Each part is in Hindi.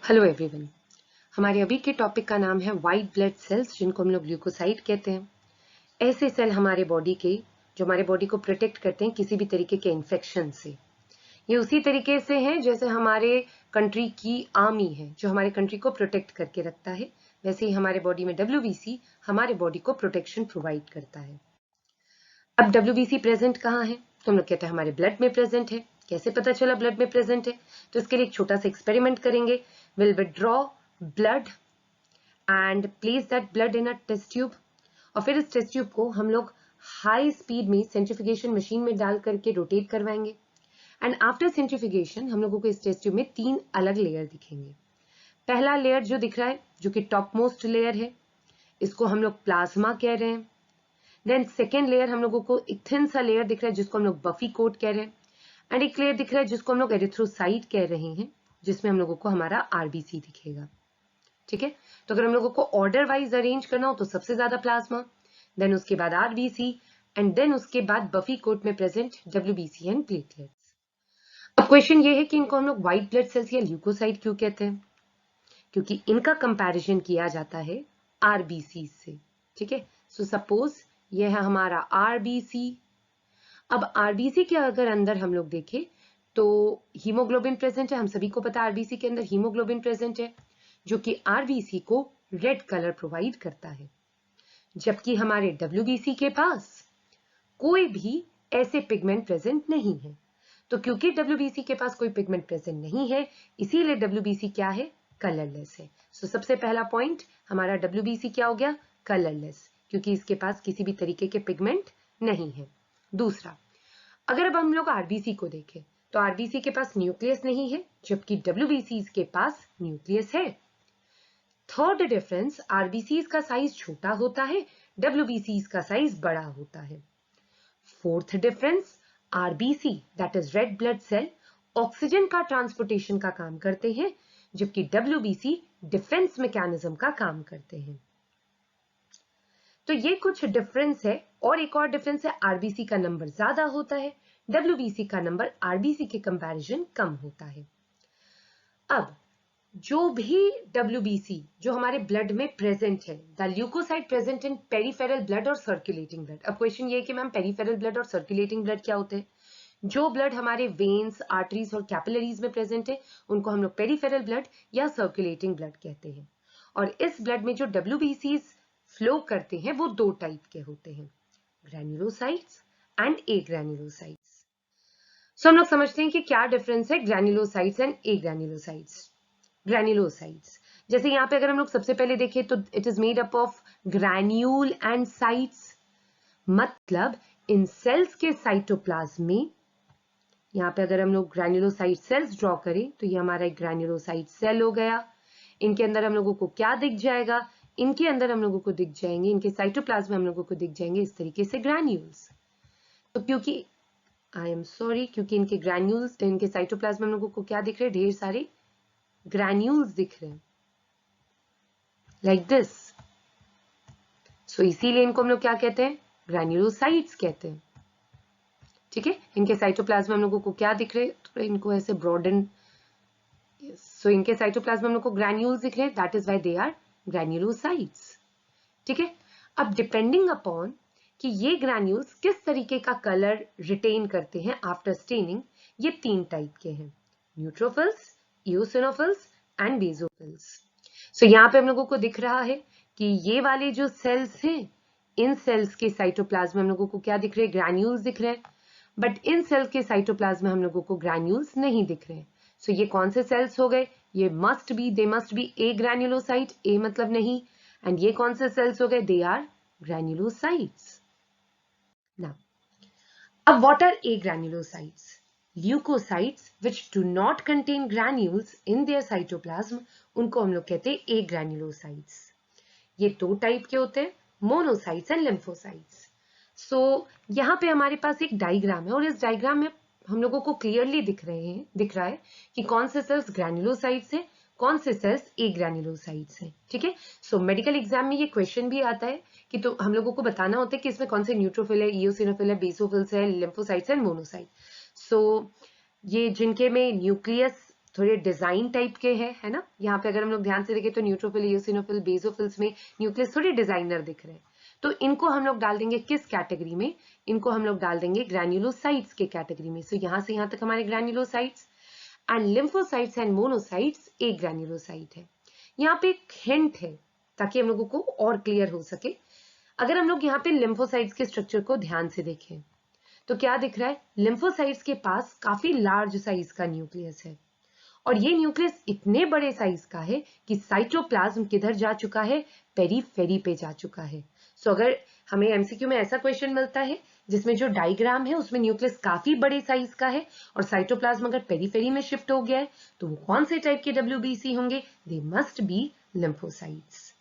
Hello everyone. हमारे अभी के टॉपिक का नाम है वाइट ब्लड सेल्स, जिनको हम लोग ल्यूकोसाइट कहते हैं। ऐसे सेल हमारे बॉडी के जो हमारे बॉडी को प्रोटेक्ट करते हैं किसी भी तरीके के इन्फेक्शन से। ये उसी तरीके से हैं जैसे हमारे कंट्री की आर्मी है जो हमारे कंट्री को प्रोटेक्ट करके रखता है, वैसे ही हमारे बॉडी में WBC हमारे बॉडी को प्रोटेक्शन प्रोवाइड करता है। अब WBC प्रेजेंट कहाँ है? तो हम लोग कहते हैं हमारे ब्लड में प्रेजेंट है। कैसे पता चला ब्लड में प्रेजेंट है? तो इसके लिए एक छोटा सा एक्सपेरिमेंट करेंगे। Will withdraw blood and place that blood in a test tube, और फिर इस टेस्ट ट्यूब को हम लोग हाई स्पीड में सेंट्रीफिकेशन मशीन में डाल करके रोटेट करवाएंगे। एंड आफ्टर सेंट्रीफिकेशन हम लोगों को इस टेस्ट ट्यूब में 3 अलग लेयर दिखेंगे। पहला लेयर जो दिख रहा है जो कि टॉप मोस्ट लेयर है, इसको हम लोग प्लाज्मा कह रहे हैं। देन सेकेंड लेयर हम लोगों को एक थिन सा लेयर दिख रहा है जिसको हम लोग बफी कोट कह रहे हैं। एंड एक लेयर दिख रहा है जिसको हम लोग एरिथ्रोसाइट कह रहे हैं, जिसमें हम लोगों को हमारा RBC दिखेगा। ठीक है, तो अगर हम लोगों को ऑर्डर वाइज अरेंज करना हो तो सबसे ज्यादा प्लाज्मा, देन उसके बाद RBC, एंड देन उसके बाद बफी कोट में प्रेजेंट WBC एंड प्लेटलेट्स। अब क्वेश्चन ये है कि इनको हम लोग व्हाइट ब्लड सेल्स या ल्यूकोसाइट क्यों कहते हैं? क्योंकि इनका कंपैरिजन किया जाता है RBC से। ठीक है, सो सपोज ये है हमारा RBC। अब RBC के अगर अंदर हम लोग देखें तो हीमोग्लोबिन प्रेजेंट है। हम सभी को पता है RBC के अंदर हीमोग्लोबिन प्रेजेंट है जो कि RBC को रेड कलर प्रोवाइड करता है, जबकि हमारे WBC के पास कोई भी ऐसे पिगमेंट प्रेजेंट नहीं है। तो क्योंकि WBC के पास कोई पिगमेंट प्रेजेंट नहीं है, इसीलिए WBC क्या है? कलरलेस है। सो सबसे पहला पॉइंट हमारा WBC क्या हो गया? कलरलेस, क्योंकि इसके पास किसी भी तरीके के पिगमेंट नहीं है। दूसरा, अगर अब हम लोग RBC को देखें तो RBC के पास न्यूक्लियस नहीं है, जबकि WBC के पास न्यूक्लियस है। थर्ड डिफरेंस, RBC का साइज छोटा होता है, WBC का साइज बड़ा होता है। Fourth difference, RBC that is red blood cell oxygen का ट्रांसपोर्टेशन का काम करते हैं, जबकि WBC डिफेंस मैकेनिज्म का काम करते हैं। तो ये कुछ डिफरेंस है। और एक और डिफरेंस है, RBC का नंबर ज्यादा होता है, WBC का नंबर RBC के कंपैरिजन कम होता है। अब जो भी WBC जो हमारे ब्लड में प्रेजेंट है, the leucocyte present in peripheral blood और सर्कुलेटिंग ब्लड। अब क्वेश्चन ये है कि मैम पेरिफेरल ब्लड और सर्कुलेटिंग ब्लड क्या होते हैं? जो ब्लड हमारे वेन्स, आर्टरीज और कैपिलरीज में प्रेजेंट है उनको हम लोग पेरिफेरल ब्लड या सर्कुलेटिंग ब्लड कहते हैं। और इस ब्लड में जो WBC फ्लो करते हैं वो 2 टाइप के होते हैं, ग्रैन्युलोसाइट्स एंड एग्रैन्युलोसाइट्स। सो हम लोग समझते हैं कि क्या डिफरेंस है ग्रैन्युलोसाइट्स एंड एग्रैन्युलोसाइट्स। ग्रैन्युलोसाइट्स, जैसे यहाँ पे अगर हम लोग सबसे पहले देखें तो it is made up of granule and sites, मतलब इन सेल्स के साइटोप्लाज्म में, यहाँ पे अगर हम लोग ग्रैन्युलोसाइट सेल्स ड्रॉ करें तो ये हमारा एक ग्रैन्युलोसाइट सेल हो गया। इनके अंदर हम लोगों को क्या दिख जाएगा? इनके अंदर हम लोगों को दिख जाएंगे, इनके साइटोप्लाज्म में हम लोगों को दिख जाएंगे इस तरीके से ग्रैन्यूल्स। तो क्योंकि क्योंकि इनके ग्रैन्यूल्स, इनके साइटोप्लाज्म में हम लोगों को क्या दिख रहे हैं? ढेर सारे ग्रैन्यूल्स दिख रहे हैं लाइक दिस। सो इसीलिए इनको हम लोग क्या कहते हैं? ग्रैन्युलोसाइट्स कहते हैं। ठीक है, इनके साइटोप्लाज्म में हम लोगों को क्या दिख रहे हैं? तो इनको ऐसे ब्रॉडन, सो इनके साइटोप्लाज्म में हम लोग को ग्रैन्यूल्स दिख रहे हैं, that is why they are granulocytes. ठीक है, अब डिपेंडिंग अपॉन कि ये ग्रैन्यूल्स किस तरीके का कलर रिटेन करते हैं आफ्टर स्टेनिंग, ये 3 टाइप के हैं, न्यूट्रोफिल्स, इओसिनोफिल्स एंड बेसोफिल्स। सो यहाँ पे हम लोगों को दिख रहा है कि ये वाले जो सेल्स हैं, इन सेल्स के साइटोप्लाज्म में हम लोगों को क्या दिख रहे हैं? ग्रैन्यूल्स दिख रहे हैं, बट इन सेल्स के साइटोप्लाज्म में हम लोगों को ग्रैन्यूल्स नहीं दिख रहे हैं। सो ये कौन से सेल्स हो गए? ये दे मस्ट बी ए ग्रैन्युलोसाइट, ए मतलब नहीं, एंड ये कौन से सेल्स हो गए? They are granulocytes. Now, अब what are agranulocytes? Leukocytes which do not contain granules in their cytoplasm, उनको हम लोग कहते हैं agranulocytes. ये 2 टाइप के होते हैं, मोनोसाइट्स एंड लिम्फोसाइट्स। सो यहाँ पे हमारे पास एक डायग्राम है और इस डायग्राम में हम लोगों को क्लियरली दिख रहा है कि कौन से सेल्स ग्रैन्युलोसाइट्स हैं, कौन से सेल्स एग्रैन्युलोसाइट्स हैं। ठीक है, सो मेडिकल एग्जाम में ये क्वेश्चन भी आता है कि तो हम लोगों को बताना होता है कि इसमें कौन से न्यूट्रोफिल है, इओसिनोफिल है, बेसोफिल्स है, लिम्फोसाइट्स एंड मोनोसाइट। सो ये जिनके में न्यूक्लियस थोड़े डिजाइन टाइप के हैं, है ना। यहाँ पे अगर हम लोग ध्यान से देखें तो न्यूट्रोफिल, इओसिनोफिल, बेसोफिल्स में न्यूक्लियस थोड़े डिजाइनर दिख रहे हैं। तो इनको हम लोग डाल देंगे किस कैटेगरी में, इनको हम लोग डाल देंगे ग्रैन्युलोसाइट्स के कैटेगरी में। सो यहाँ से यहाँ तक हमारे granulocytes and lymphocytes and monocytes एक ग्रैन्युलोसाइट है। यहाँ पे एक हिंट है ताकि हम लोगों को और क्लियर हो सके। अगर हम लोग यहाँ पे लिम्फोसाइट्स के स्ट्रक्चर को ध्यान से देखें तो क्या दिख रहा है, लिम्फोसाइट्स के पास काफी लार्ज साइज का न्यूक्लियस है और ये न्यूक्लियस इतने बड़े साइज का है कि साइटोप्लाज्म किधर जा चुका है, पेरीफेरी पे जा चुका है। सो अगर हमें एमसीक्यू में ऐसा क्वेश्चन मिलता है जिसमें जो डायग्राम है उसमें न्यूक्लियस काफी बड़े साइज का है और साइटोप्लाज्म अगर पेरीफेरी में शिफ्ट हो गया है तो वो कौन से टाइप के डब्ल्यूबीसी होंगे, दे मस्ट बी लिम्फोसाइट्स।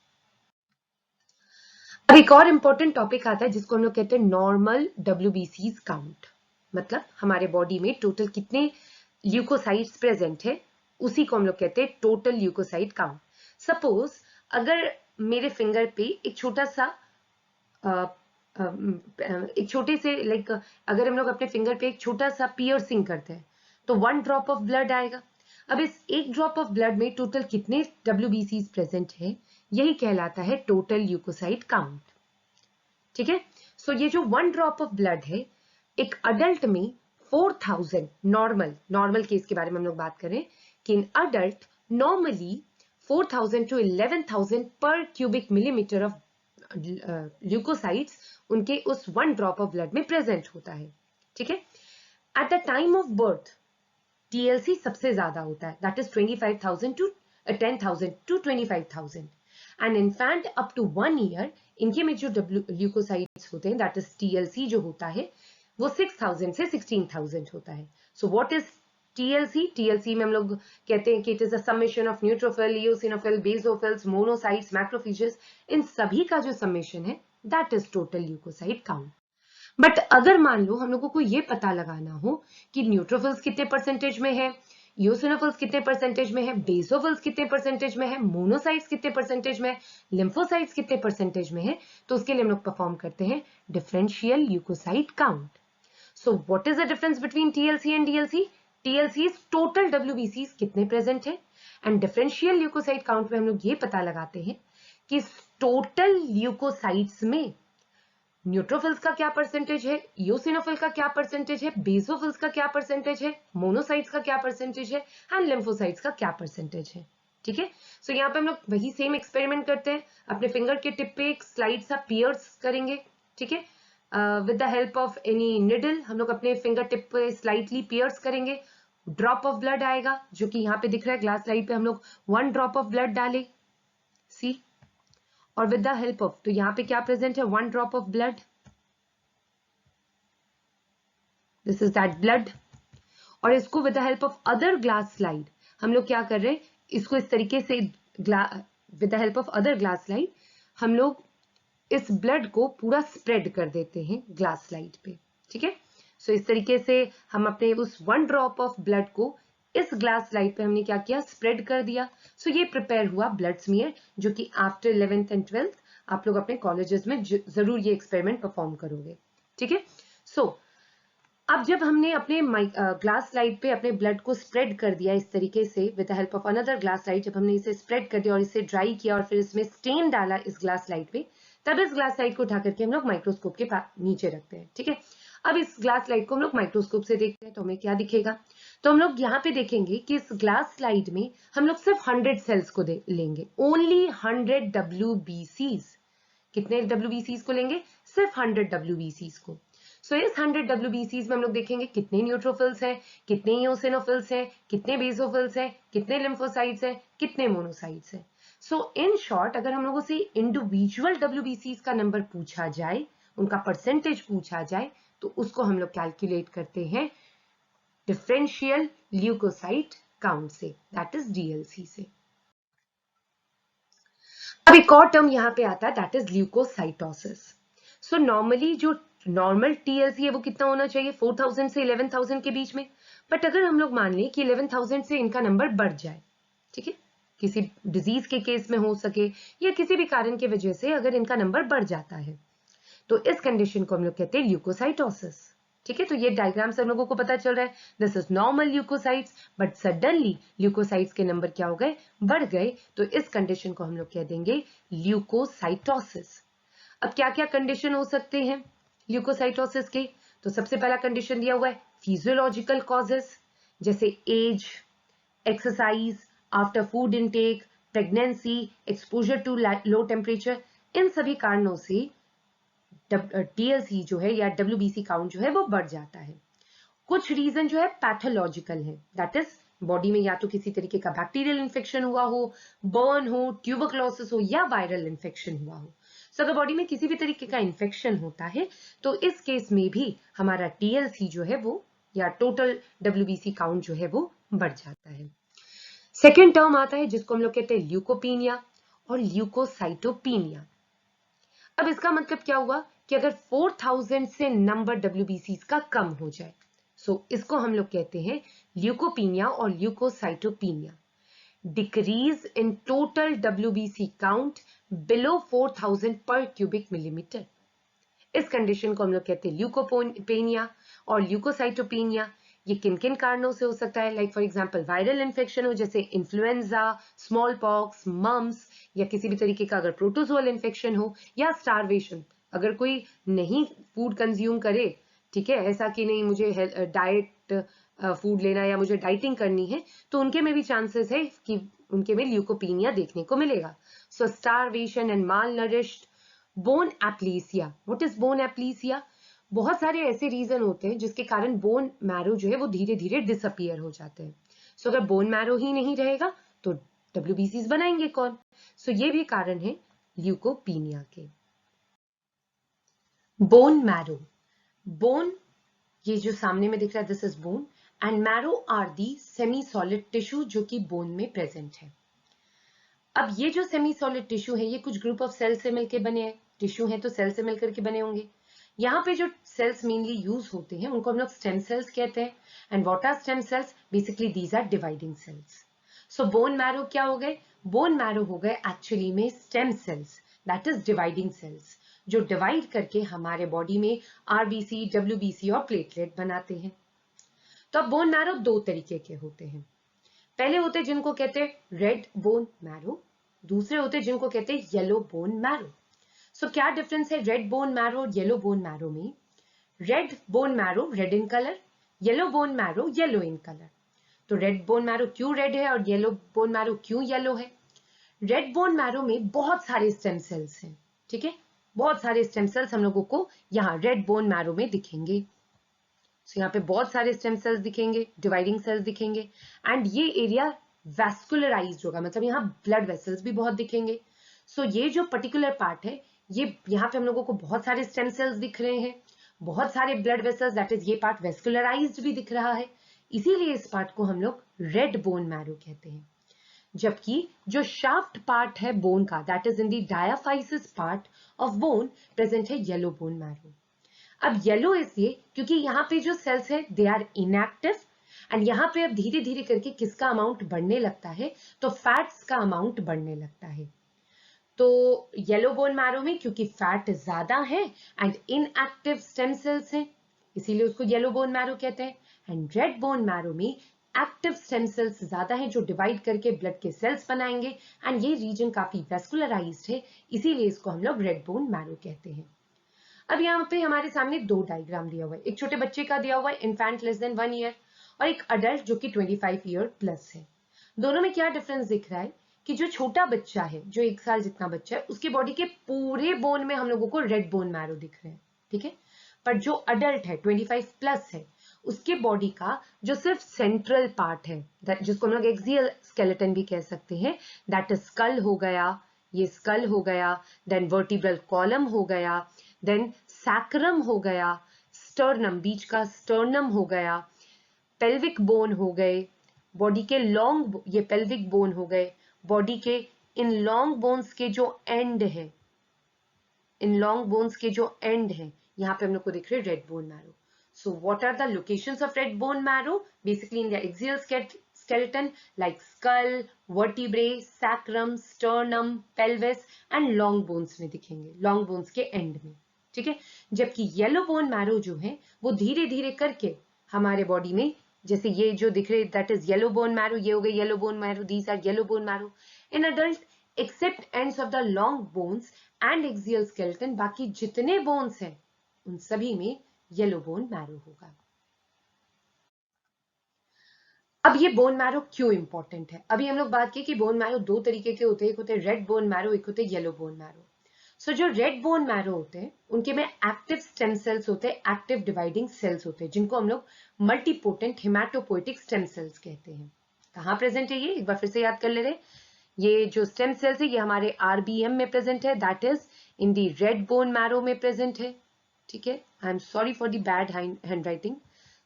अब एक और इंपॉर्टेंट टॉपिक आता है जिसको हम लोग कहते हैं नॉर्मल डब्ल्यूबीसीज काउंट। मतलब हमारे बॉडी में टोटल कितने ल्यूकोसाइट्स प्रेजेंट है उसी को हम लोग कहते हैं टोटल ल्यूकोसाइट काउंट। सपोज अगर मेरे फिंगर पे एक छोटा सा एक छोटे से लाइक अगर हम लोग अपने फिंगर पे एक छोटा सा पियर्सिंग करते हैं तो 1 ड्रॉप ऑफ ब्लड आएगा। अब इस 1 ड्रॉप ऑफ ब्लड में टोटल कितने डब्ल्यूबीसीज प्रेजेंट है, यही कहलाता है टोटल ल्यूकोसाइट काउंट। ठीक है। सो ये जो 1 ड्रॉप ऑफ ब्लड है, एक अडल्ट में 4000 नॉर्मल केस के बारे में हम लोग बात करें कि इन अडल्ट नॉर्मली 4000 to 11000 पर क्यूबिक मिलीमीटर ऑफ ल्यूकोसाइट्स उनके उस 1 ड्रॉप ऑफ ब्लड में प्रेजेंट होता है। ठीक है। At the time of birth TLC सबसे ज्यादा होता है, दैट इज 25,000 to 10,000 to 25,000 and infant up to 1 year इनके में जो ल्यूकोसाइट्स होते हैं दैट इज TLC जो होता है वो 6,000 से 16,000 होता है। सो व्हाट इज TLC में हम लोग कहते हैं कि it is a summation of neutrophil, eosinophil, basophils, monocytes, macrophages, इन सभी का जो समेशन है that is total leukocyte count. But अगर मान लो हम लोगों को ये पता लगाना हो कि न्यूट्रोफिल्स कितने परसेंटेज में है, यूसिनोफिल्स कितने परसेंटेज में है, बेसोफिल्स कितने परसेंटेज में है, मोनोसाइट्स कितने परसेंटेज में है, लिम्फोसाइट्स कितने परसेंटेज में है, तो उसके लिए हम लोग परफॉर्म करते हैं differential leukocyte count. So what is the difference between TLC and DLC? TLC is total WBCs कितने प्रेजेंट है एंड डिफरेंशियल ल्यूकोसाइट काउंट में हम लोग ये पता लगाते हैं कि टोटल ल्यूकोसाइट्स में न्यूट्रोफिल्स का क्या परसेंटेज है, इओसिनोफिल का क्या परसेंटेज है, बेसोफिल्स का क्या परसेंटेज है, मोनोसाइट्स का क्या परसेंटेज है एंड लिम्फोसाइट्स का क्या परसेंटेज है। ठीक है। सो यहाँ पे हम लोग वही सेम एक्सपेरिमेंट करते हैं, अपने फिंगर के टिप पे एक स्लाइड सा पियर्स करेंगे। ठीक है। With the help of any needle हम लोग अपने फिंगर टिप पे स्लाइटली पियर्स करेंगे, ड्रॉप ऑफ ब्लड आएगा जो कि यहाँ पे दिख रहा है ग्लास स्लाइड पे, हम लोग 1 ड्रॉप ऑफ ब्लड डाले सी, और विद द हेल्प ऑफ, तो यहाँ पे क्या प्रेजेंट है, 1 drop of blood, this is that blood. और इसको with the help of other glass slide हम लोग क्या कर रहे हैं, इसको इस तरीके से with the help of other glass slide हम लोग इस ब्लड को पूरा स्प्रेड कर देते हैं ग्लास स्लाइड पे। ठीक है। सो इस तरीके से हम अपने उस 1 ड्रॉप ऑफ ब्लड को इस ग्लास स्लाइड पे हमने क्या किया, स्प्रेड कर दिया। सो ये प्रिपेयर हुआ ब्लड स्मीयर, जो कि आफ्टर 11th एंड 12th आप लोग अपने कॉलेजेस में जरूर ये एक्सपेरिमेंट परफॉर्म करोगे। ठीक है। सो अब जब हमने अपने ग्लास स्लाइड पे अपने ब्लड को स्प्रेड कर दिया इस तरीके से with the help of another glass slide, जब हमने इसे स्प्रेड कर दिया और इसे ड्राई किया और फिर इसमें स्टेन डाला इस ग्लास स्लाइड पे, तब इस ग्लास स्लाइड को उठा करके हम लोग माइक्रोस्कोप के नीचे रखते हैं। ठीक है। अब इस ग्लास स्लाइड को हम लोग माइक्रोस्कोप से देखते हैं तो हमें क्या दिखेगा, तो हम लोग यहाँ पे देखेंगे कि इस ग्लास स्लाइड में हम लोग सिर्फ 100 सेल्स को लेंगे, ओनली 100 WBCs। कितने WBCs को लेंगे, सिर्फ 100 WBCs को। सो इस 100 WBCs में हम लोग देखेंगे कितने न्यूट्रोफिल्स हैं, कितने इओसिनोफिल्स हैं, कितने बेसोफिल्स हैं, कितने लिम्फोसाइट्स हैं, कितने मोनोसाइट्स हैं। सो इन शॉर्ट अगर हम लोगों से इंडिविजुअल WBCs का नंबर पूछा जाए, उनका परसेंटेज पूछा जाए, तो उसको हम लोग कैलकुलेट करते हैं डिफरेंशियल ल्यूकोसाइट काउंट से, दैट इज DLC से। अब एक और टर्म यहाँ पे आता है that is leukocytosis. So normally जो नॉर्मल TLC है वो कितना होना चाहिए, 4000 से 11,000 के बीच में। बट अगर हम लोग मान लें कि 11,000 से इनका नंबर बढ़ जाए, ठीक है, किसी डिजीज के केस में हो सके या किसी भी कारण की वजह से अगर इनका नंबर बढ़ जाता है, तो इस कंडीशन को हम लोग कहते हैं ल्यूकोसाइटोसिस। ठीक है, तो ये डायग्राम से हम लोगों को पता चल रहा है this is normal leukocytes, but suddenly leukocytes के नंबर क्या हो गए, बढ़ गए, तो इस कंडीशन को हम लोग कह देंगे ल्यूकोसाइटोसिस। अब क्या क्या कंडीशन हो सकते हैं ल्यूकोसाइटोसिस के, तो सबसे पहला कंडीशन दिया हुआ है फिजियोलॉजिकल कॉजेस, जैसे age, exercise, after food intake, pregnancy, exposure to low temperature, इन सभी कारणों से टीएलसी जो है या डब्ल्यूबीसी काउंट जो है वो बढ़ जाता है। कुछ रीजन जो है पैथोलॉजिकल है, दैट इज बॉडी में या तो किसी तरीके का बैक्टीरियल इन्फेक्शन हुआ हो, बर्न हो, ट्यूबरक्लोसिस हो या वायरल इन्फेक्शन हुआ हो। सो अगर बॉडी में किसी भी तरीके का इन्फेक्शन होता है तो इस केस में भी हमारा टीएलसी जो है वो या टोटल डब्ल्यूबीसी काउंट जो है वो बढ़ जाता है। सेकेंड टर्म आता है जिसको हम लोग कहते हैं ल्यूकोपीनिया और ल्यूकोसाइटोपीनिया। अब इसका मतलब क्या हुआ कि अगर 4000 से नंबर डब्ल्यूबीसीज का कम हो जाए, सो इसको हम लोग कहते हैं ल्यूकोपीनिया और leukocytopenia. Decrease in total WBC count below 4000 पर क्यूबिक मिलीमीटर। इस कंडीशन को हम लोग कहते हैं ल्यूकोपेनिया और ल्यूकोसाइटोपीनिया। ये किन किन कारणों से हो सकता है, like for example viral infection हो जैसे इन्फ्लुएंजा, स्मॉल पॉक्स, मम्स, या किसी भी तरीके का अगर प्रोटोजोअल इन्फेक्शन हो, या स्टारवेशन, अगर कोई नहीं फूड कंज्यूम करे, ठीक है, ऐसा कि नहीं मुझे डाइट फूड लेना या मुझे डाइटिंग करनी है, तो उनके में भी चांसेस है कि उनके में ल्यूकोपीनिया देखने को मिलेगा। So starvation and malnourished. Bone aplasia, what is bone aplasia? बहुत सारे ऐसे रीजन होते हैं जिसके कारण बोन मैरो जो है वो धीरे धीरे डिसअपियर हो जाते हैं। सो अगर बोन मैरो ही नहीं रहेगा तो डब्ल्यूबीसीज बनाएंगे कौन? सो ये भी कारण है ल्यूकोपीनिया के। बोन मैरो, बोन ये जो सामने में दिख रहा है this is bone, and marrow are the semi solid tissue जो कि बोन में प्रेजेंट है। अब ये जो सेमी सॉलिड टिश्यू है ये कुछ ग्रुप ऑफ सेल से मिलकर बने हैं, टिश्यू है तो सेल से मिलकर के बने होंगे। यहाँ पे जो सेल्स मेनली यूज होते हैं उनको हम लोग स्टेम सेल्स कहते हैं। And what are stem cells? Basically these are dividing cells. So bone marrow क्या हो गए? बोन मैरो हो गए एक्चुअली में stem cells, that is dividing cells, जो डिवाइड करके हमारे बॉडी में आरबीसी, डब्ल्यूबीसी और प्लेटलेट बनाते हैं। तो अब बोन मैरो दो तरीके के होते हैं। पहले होते जिनको कहते हैं रेड बोन मैरो, दूसरे होते जिनको कहते हैं येलो बोन मैरो। सो क्या डिफरेंस है रेड बोन मैरो और येलो बोन मैरो में? Red bone marrow red in colour, yellow bone marrow yellow in colour. तो रेड बोन मैरो क्यों रेड है और येलो बोन मैरो क्यों येलो है? रेड बोन मैरो में बहुत सारे स्टेम सेल्स हैं, ठीक है, बहुत सारे स्टेम सेल्स हम लोगों को यहाँ रेड बोन मैरो में दिखेंगे। So, यहाँ पे बहुत सारे स्टेम सेल्स दिखेंगे, डिवाइडिंग सेल्स दिखेंगे, एंड ये एरिया वैस्कुलराइज्ड होगा, मतलब यहाँ ब्लड वेसल्स भी बहुत दिखेंगे। सो ये जो पर्टिकुलर पार्ट है ये यहाँ पे हम लोगों को बहुत सारे स्टेम सेल्स दिख रहे हैं, बहुत सारे ब्लड वेसल्स, दैट इज ये पार्ट वैस्कुलराइज्ड भी दिख रहा है, इसीलिए इस पार्ट को हम लोग रेड बोन मैरो कहते हैं। जबकि जो शाफ्ट पार्ट है बोन का, that is in the diaphysis part of bone, present है येलो बोन मैरो। अब येलो इसलिए क्योंकि यहाँ पे जो सेल्स है दे आर इनएक्टिव, एंड यहाँ पे अब धीरे धीरे करके किसका अमाउंट बढ़ने लगता है? तो फैट्स का अमाउंट बढ़ने लगता है। तो येलो बोन मैरो में क्योंकि फैट ज्यादा है एंड इनएक्टिव स्टेम सेल्स हैं, इसीलिए उसको येलो बोन मैरो कहते हैं। एंड रेड बोन मैरो में एक्टिव स्टेम सेल्स ज्यादा है जो डिवाइड करके ब्लड के सेल्स बनाएंगे, एंड ये रीजन काफी वेस्कुलराइज्ड है, इसीलिए इसको हम लोग रेड बोन मैरो कहते हैं। अब यहाँ पे हमारे सामने दो डायग्राम दिया हुआ है, एक छोटे बच्चे का दिया हुआ है इन्फेंट लेस देन 1 ईयर, और एक अडल्ट जो कि 25 ईयर प्लस है। दोनों में क्या डिफरेंस दिख रहा है कि जो छोटा बच्चा है, जो 1 साल जितना बच्चा है, उसकी बॉडी के पूरे बोन में हम लोगों को रेड बोन मैरो दिख रहे हैं, ठीक है, पर जो अडल्ट है 25 प्लस है उसके बॉडी का जो सिर्फ सेंट्रल पार्ट है, जिसको हम लोग एक्सियल स्केलेटन भी कह सकते हैं, दैट इज स्कल हो गया, ये स्कल हो गया, देन वर्टिब्रल कॉलम हो गया, देन सैक्रम हो गया, स्टर्नम, बीच का स्टर्नम हो गया, पेल्विक बोन हो गए, बॉडी के लॉन्ग, ये पेल्विक बोन हो गए, बॉडी के इन लॉन्ग बोन्स के जो एंड है, इन लॉन्ग बोन्स के जो एंड है, यहाँ पे हम लोग को दिख रहे red bone marrow. So what are the locations of red bone marrow? Basically in the axial skeleton like skull, vertebrae, sacrum, sternum, pelvis and long bones में दिखेंगे, long bones के end में, ठीक है। जबकि येलो बोन मैरो जो है वो धीरे धीरे करके हमारे बॉडी में, जैसे ये जो दिख रहे that is yellow bone marrow, ये हो गए yellow bone marrow, these are yellow bone marrow in adult except ends of the long bones and axial skeleton, बाकी जितने बोन्स हैं उन सभी में येलो बोन मैरो होगा। अब ये बोन मैरो क्यों इंपॉर्टेंट है? अभी हम लोग बात की कि बोन मैरो दो तरीके के होते हैं, एक होते हैं रेड बोन मैरो, एक होते हैं येलो बोन मैरो। सो जो रेड बोन मैरो होते हैं उनके में एक्टिव स्टेम सेल्स होते हैं, एक्टिव डिवाइडिंग सेल्स होते हैं, जिनको हम लोग मल्टीपोटेंट हेमाटोपोइटिक स्टेम सेल्स कहते हैं। कहाँ प्रेजेंट है ये, एक बार फिर से याद कर ले रहे। ये जो स्टेम सेल्स है ये हमारे आरबीएम में प्रेजेंट है, that is in the red bone marrow में प्रेजेंट है। ठीक है, I am sorry for the bad handwriting.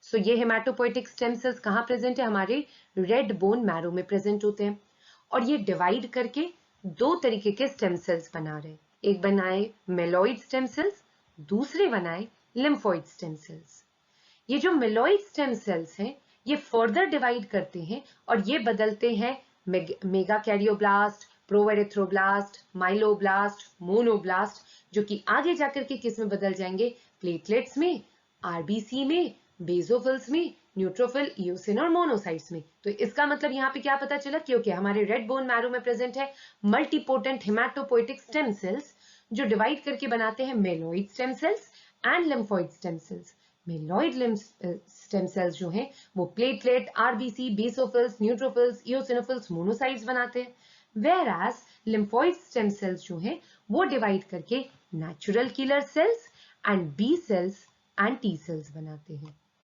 So ये हेमाटोपोइटिक स्टेम सेल्स कहाँ प्रेजेंट है, हमारे रेड बोन मैरो में प्रेजेंट होते हैं। और ये डिवाइड करके दो तरीके के स्टेम सेल्स बना रहे हैं, एक बनाए मेलॉइड स्टेम सेल्स, दूसरे बनाए लिम्फोइड स्टेम सेल्स। ये जो मेलॉइड स्टेम सेल्स हैं ये फर्दर डिवाइड करते हैं और ये बदलते हैं मेगा कैरियोब्लास्ट, प्रोएरिथ्रोब्लास्ट, माइलोब्लास्ट, मोनोब्लास्ट, जो कि आगे जाकर के किस में बदल जाएंगे, प्लेटलेट्स में, आरबीसी में, बेसोफिल्स में, न्यूट्रोफिल, इओसिन और मोनोसाइट्स में। तो इसका मतलब यहाँ पे क्या पता चला, क्योंकि हमारे रेड बोन मैरो में प्रेजेंट है मल्टीपोटेंट हेमाटोपोइटिक स्टेम सेल्स जो डिवाइड करके बनाते हैं myeloid stem cells and lymphoid stem cells. Myeloid stem cells जो हैं वो platelet, RBC, basophils, neutrophils, eosinophils, monocytes बनाते हैं, whereas lymphoid स्टेम सेल्स जो हैं वो डिवाइड करके natural killer cells and B cells and T cells बनाते हैं।